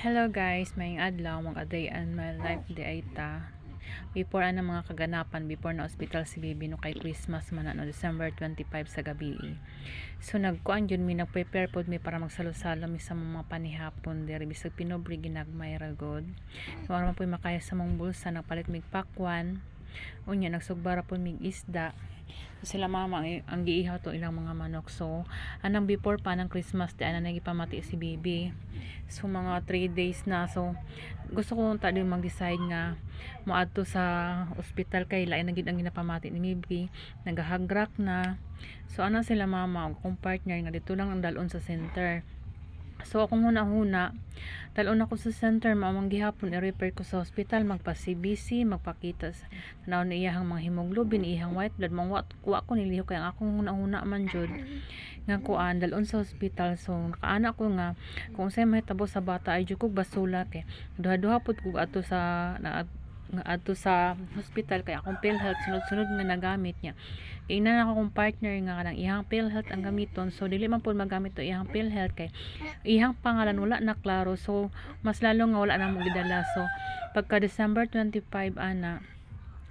Hello guys, may adlaw mag-aday and my life di ay ta. Before ang mga kaganapan, before na hospital si Bibi no kay Christmas man no December 25 sa gabi. So nagkuan jud mi nag-prepare pod mi para magsalo-salo mi sa mga panihapon diri bisag pinobri ginagmay ra god. So aron po makaya sa mong bulsa nagpalit mig pakwan. Unya nagsugbara pod mig isda. Sila mama ang giihaw to ilang mga manok. So anang before pa ng Christmas di ana nagipamati si Bibi. So mga 3 days na. So gusto ko ta din mag-decide nga moadto sa ospital kay lain na gid ang ginapamati ni Bibi, nagahagrak na. So ana sila mama kung partner nga dito lang ang dalon sa center. So akong huna-huna talon ako sa center maamang gihapon i-refer ko sa hospital magpa-CBC magpakita sa tanaw ni iyang mga hemoglobin iyang white blood mangwa ko niliho kay ang akong huna-huna man jud nga kuan dalon sa hospital. So nakaana ko nga kung say mahitabo sa bata ay jud kog basula kay duha-duha pud kog ato sa nga ato sa hospital kay akong PhilHealth sunod-sunod nga nagamit niya. Ingnan ako kong partner nga kanang ihang PhilHealth ang gamiton. So dili man pud magamit to ihang PhilHealth kay ihang pangalan wala na klaro. So mas lalo nga wala na mo gidala. So pagka December 25 ana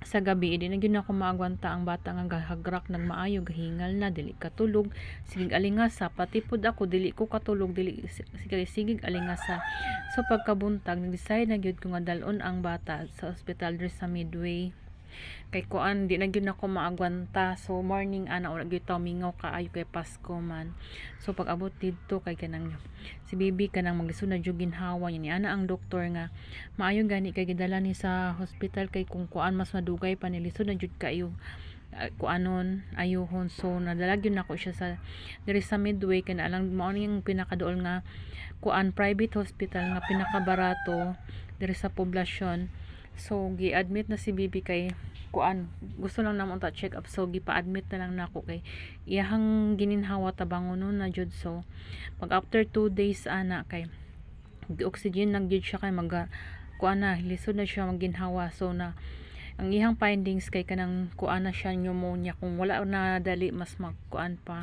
sa gabi di na gyud ako maagwanta ang bata nga gahagrak nagmaayo gahingal na dili katulog sigig alingasa pati pud ako dili ko katulog dili sigig alingasa. So pagkabuntag nag-decide na gyud ko nga dalon ang bata sa ospital diri sa Midway kay kuan di na gyud ako maagwanta. So morning ana wala gyud taw mingaw kaayo kay Pasko man. So pag abot didto kay kanang si Bibi kanang maglisod na jud ginhawa ni ana ang doktor nga maayo gani kay gidala ni sa hospital kay kung kuan mas madugay pa ni lisod na jud kayo kuanon ayuhon. So nadala gyud nako siya sa diri sa Midway kay alang mao ni yung pinakaduol nga kuan private hospital nga pinakabarato diri sa poblasyon. So gi-admit na si Bibi kay kuan gusto lang namon ta check up. So gipa-admit na lang nako kay iyang gininhawa tabangonon na jud. So pag after 2 days ana kay gi-oxygen nag jud siya kay mag kuan na lisod na siya maginhawa. So na ang iyang findings kay kanang kuan na siya pneumonia kung wala na dali mas magkuan pa.